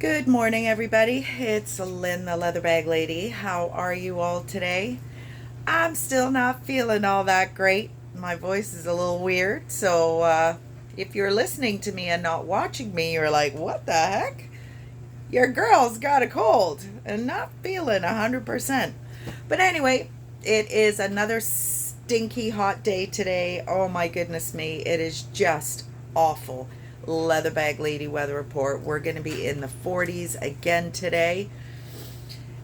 Good morning, everybody. It's Lynn, the leather bag lady. How are you all today? I'm still not feeling all that great. My voice is a little weird, so if you're listening to me and not watching me, you're like, what the heck? Your girl's got a cold and not feeling 100%. But anyway, it is another stinky hot day today. Oh my goodness me, it is just awful. Leather bag lady weather report. We're going to be in the 40s again today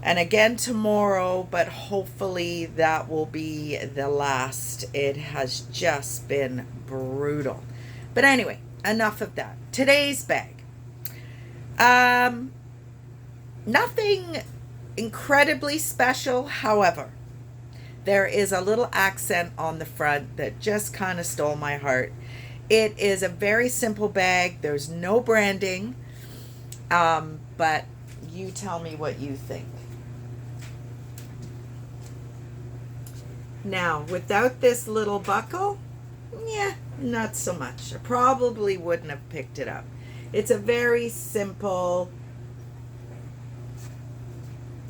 and again tomorrow, but hopefully that will be the last. It has just been brutal. But anyway, enough of that. Today's bag. Nothing incredibly special, however. There is a little accent on the front that just kind of stole my heart. It is a very simple bag. There's no branding, but you tell me what you think. Now, without this little buckle, yeah, not so much. I probably wouldn't have picked it up. It's a very simple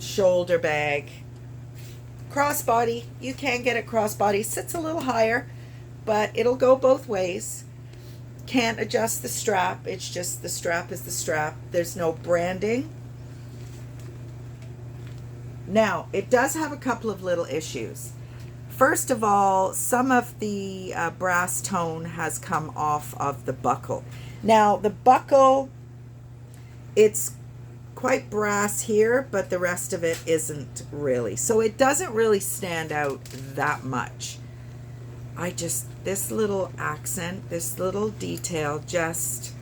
shoulder bag. Crossbody, you can get a crossbody. Sits a little higher, but it'll go both ways. Can't adjust the strap. It's just the strap is the strap. There's no branding. Now, it does have a couple of little issues. First of all, some of the brass tone has come off of the buckle. Now, the buckle, it's quite brass here, but the rest of it isn't really. So it doesn't really stand out that much. This little accent, this little detail, just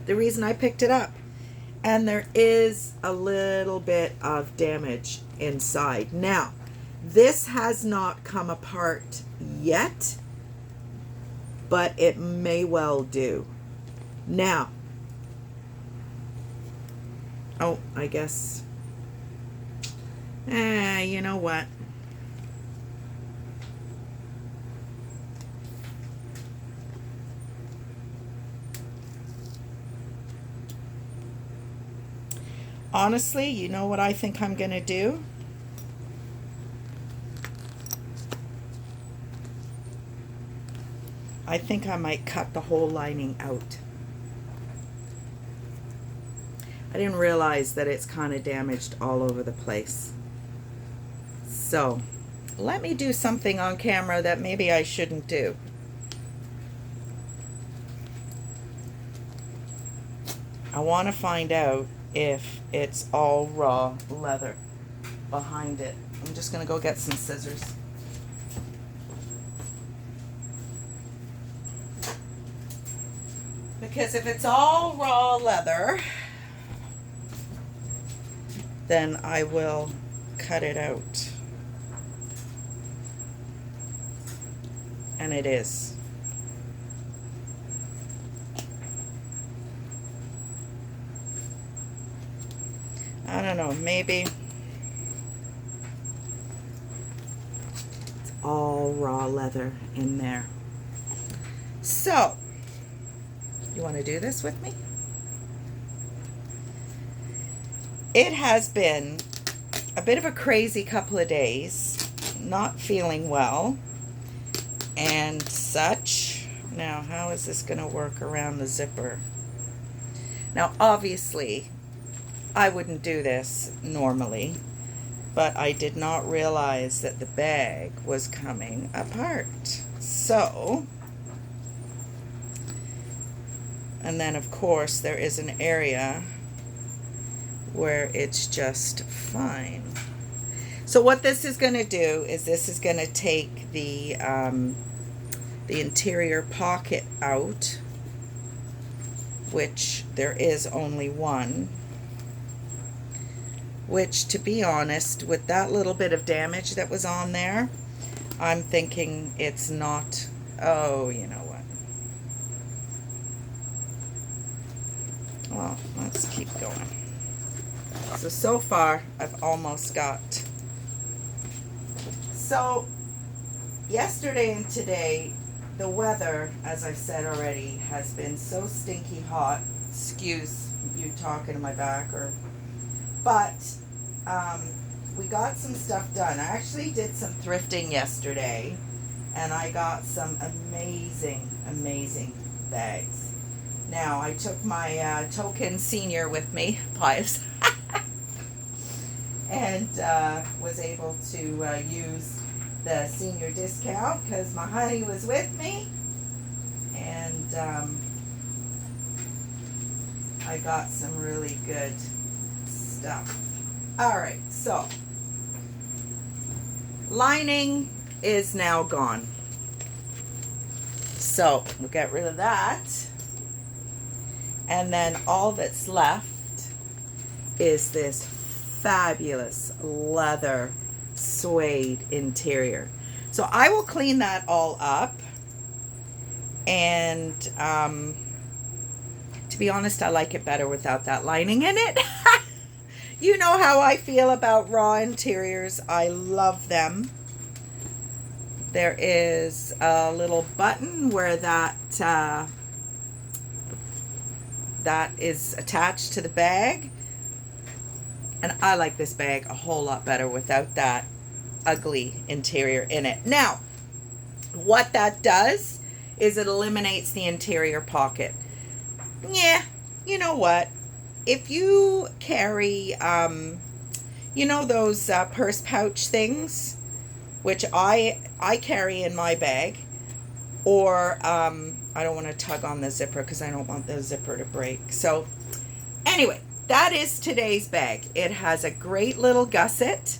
the reason I picked it up. And there is a little bit of damage inside. Now, this has not come apart yet, but it may well do. Now, oh, I guess, you know what? Honestly, you know what I think I'm going to do? I think I might cut the whole lining out. I didn't realize that it's kind of damaged all over the place. So, let me do something on camera that maybe I shouldn't do. I want to find out if it's all raw leather behind it. I'm just going to go get some scissors. Because if it's all raw leather, then I will cut it out. And it is. I don't know, maybe it's all raw leather in there. So, you want to do this with me? It has been a bit of a crazy couple of days, not feeling well and such. Now, how is this going to work around the zipper? Now, obviously, I wouldn't do this normally, but I did not realize that the bag was coming apart. So, and then of course there is an area where it's just fine. So what this is going to do is this is going to take the interior pocket out, which there is only one. Which, to be honest, with that little bit of damage that was on there, I'm thinking it's not, oh, you know what. Well, let's keep going. So far, I've almost got. So, yesterday and today, the weather, as I've said already, has been so stinky hot excuse you talking to my back, but we got some stuff done. I actually did some thrifting yesterday, and I got some amazing bags. Now, I took my token senior with me, Pies, and was able to use the senior discount because my honey was with me, and I got some really good stuff. Alright, so lining is now gone. So we'll get rid of that. And then all that's left is this fabulous leather suede interior. So I will clean that all up. And to be honest, I like it better without that lining in it. You know how I feel about raw interiors. I love them. There is a little button where that is attached to the bag. And I like this bag a whole lot better without that ugly interior in it. Now, what that does is it eliminates the interior pocket. Yeah, you know what? If you carry, you know those purse pouch things, which I carry in my bag, or I don't want to tug on the zipper because I don't want the zipper to break. So anyway, that is today's bag. It has a great little gusset.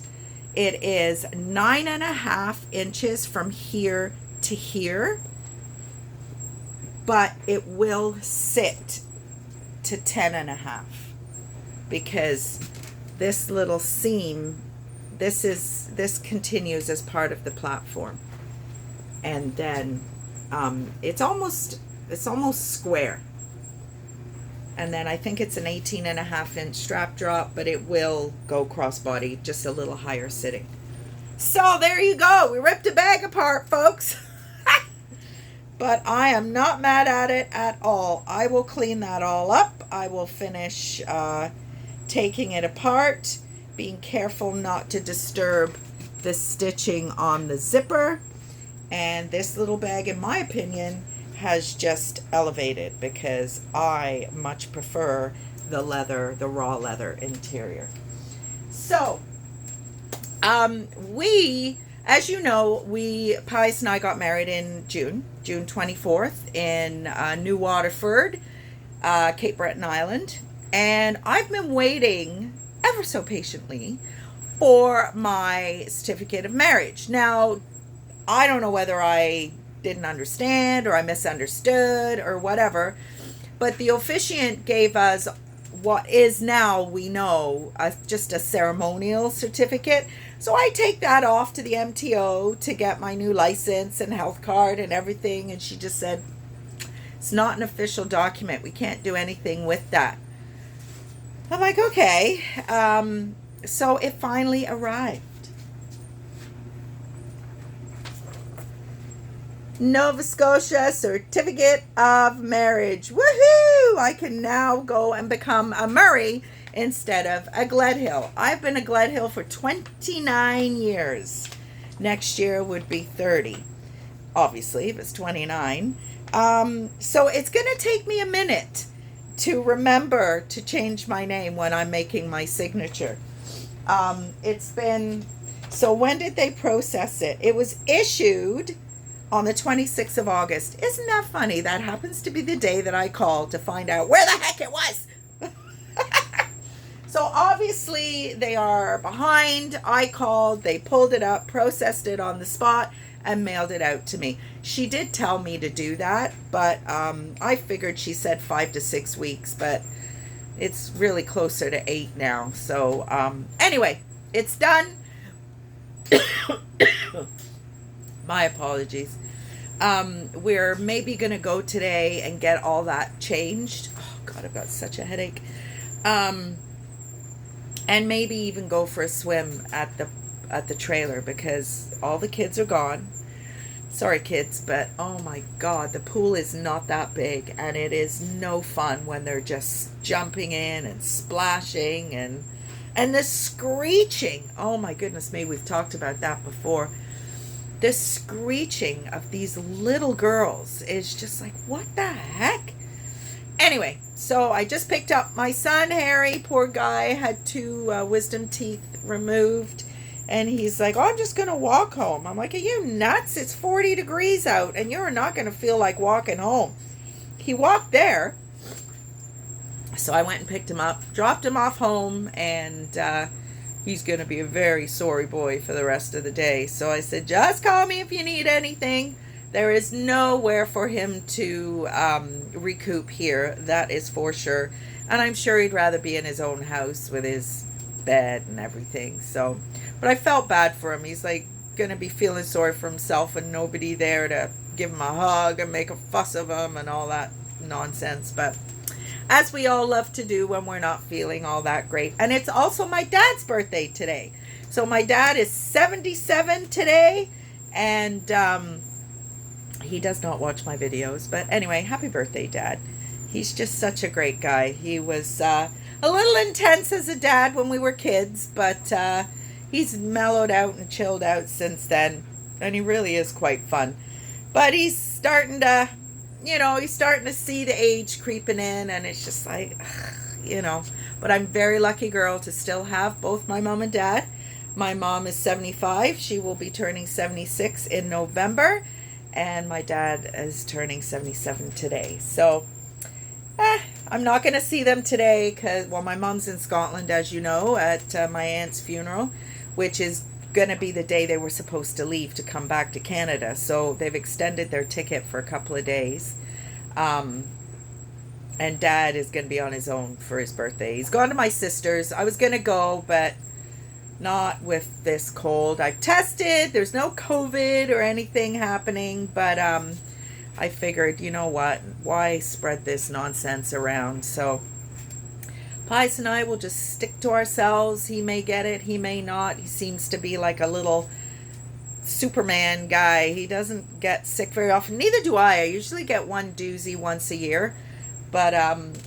It is 9.5 inches from here to here, but it will sit to 10.5 because this little seam, this continues as part of the platform, and then it's almost square, and then I think it's an 18.5 inch strap drop, but it will go crossbody, just a little higher sitting. So there you go. We ripped a bag apart, folks. But I am not mad at it at all. I will clean that all up. I will finish taking it apart, being careful not to disturb the stitching on the zipper. And this little bag, in my opinion, has just elevated because I much prefer the leather, the raw leather interior. So, as you know, Pies and I got married in June 24th in New Waterford, Cape Breton Island. And I've been waiting ever so patiently for my certificate of marriage. Now, I don't know whether I didn't understand or I misunderstood or whatever, but the officiant gave us what is now, we know, just a ceremonial certificate. So I take that off to the MTO to get my new license and health card and everything. And she just said, it's not an official document. We can't do anything with that. I'm like, okay. So it finally arrived. Nova Scotia Certificate of Marriage. Woohoo! I can now go and become a Murray instead of a Gledhill. I've been a Gledhill for 29 years. Next year would be 30. Obviously, if it's 29. So it's going to take me a minute to remember to change my name when I'm making my signature. So when did they process it? It was issued on the 26th of August. Isn't that funny? That happens to be the day that I called to find out where the heck it was. So obviously they are behind. I called, they pulled it up, processed it on the spot, and mailed it out to me. She did tell me to do that, but I figured she said 5 to 6 weeks, but it's really closer to 8 now. So anyway, it's done. My apologies. We're maybe going to go today and get all that changed. Oh, God, I've got such a headache. And maybe even go for a swim at the trailer because all the kids are gone. Sorry, kids, but oh my God, the pool is not that big, and it is no fun when they're just jumping in and splashing and the screeching. Oh my goodness me, we've talked about that before. The screeching of these little girls is just like, what the heck? Anyway, so I just picked up my son, Harry. Poor guy, had two wisdom teeth removed. And he's like, oh, I'm just going to walk home. I'm like, are you nuts? It's 40 degrees out, and you're not going to feel like walking home. He walked there. So I went and picked him up, dropped him off home, and he's going to be a very sorry boy for the rest of the day. So I said, just call me if you need anything. There is nowhere for him to recoup here, that is for sure. And I'm sure he'd rather be in his own house with his bed and everything. So, but I felt bad for him. He's like going to be feeling sorry for himself and nobody there to give him a hug and make a fuss of him and all that nonsense. But as we all love to do when we're not feeling all that great. And it's also my dad's birthday today. So my dad is 77 today, and he does not watch my videos, but anyway, happy birthday, Dad. He's just such a great guy. He was a little intense as a dad when we were kids, but he's mellowed out and chilled out since then, and he really is quite fun. But he's starting to, he's starting to see the age creeping in, and it's just like, but I'm a very lucky girl to still have both my mom and dad. My mom is 75. She will be turning 76 in November. And my dad is turning 77 today. So, I'm not going to see them today because, well, my mom's in Scotland, as you know, at my aunt's funeral, which is going to be the day they were supposed to leave to come back to Canada. So they've extended their ticket for a couple of days. And Dad is going to be on his own for his birthday. He's gone to my sister's. I was going to go, but not with this cold. I've tested. There's no COVID or anything happening, but I figured, you know what? Why spread this nonsense around? So Pies and I will just stick to ourselves. He may get it. He may not. He seems to be like a little Superman guy. He doesn't get sick very often. Neither do I. I usually get one doozy once a year, but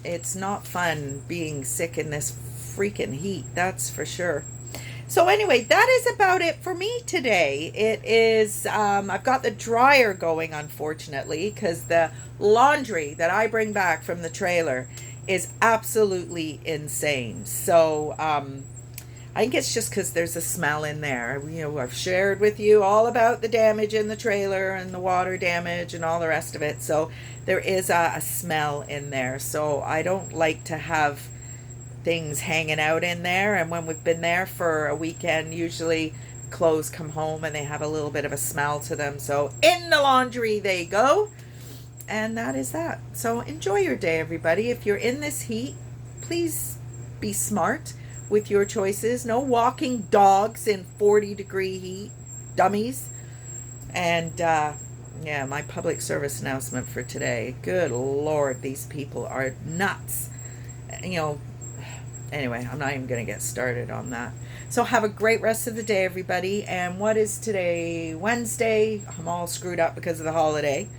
it's not fun being sick in this freaking heat. That's for sure. So anyway, that is about it for me today. It is, I've got the dryer going, unfortunately, because the laundry that I bring back from the trailer is absolutely insane. So I think it's just because there's a smell in there. I've shared with you all about the damage in the trailer and the water damage and all the rest of it. So there is a smell in there. So I don't like to have things hanging out in there, and when we've been there for a weekend, usually clothes come home and they have a little bit of a smell to them. So in the laundry they go, and that is that. So enjoy your day, everybody. If you're in this heat, please be smart with your choices. No walking dogs in 40-degree heat, dummies. And yeah, my public service announcement for today. Good Lord, these people are nuts. Anyway, I'm not even going to get started on that. So have a great rest of the day, everybody. And what is today? Wednesday. I'm all screwed up because of the holiday.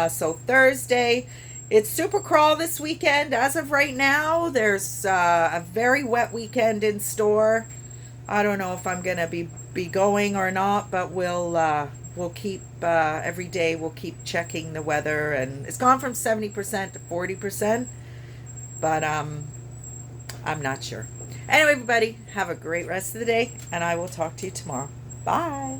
So Thursday, it's Super Crawl this weekend. As of right now, there's a very wet weekend in store. I don't know if I'm going to be going or not, but we'll keep, every day we'll keep checking the weather. And it's gone from 70% to 40%. But I'm not sure. Anyway, everybody, have a great rest of the day, and I will talk to you tomorrow. Bye.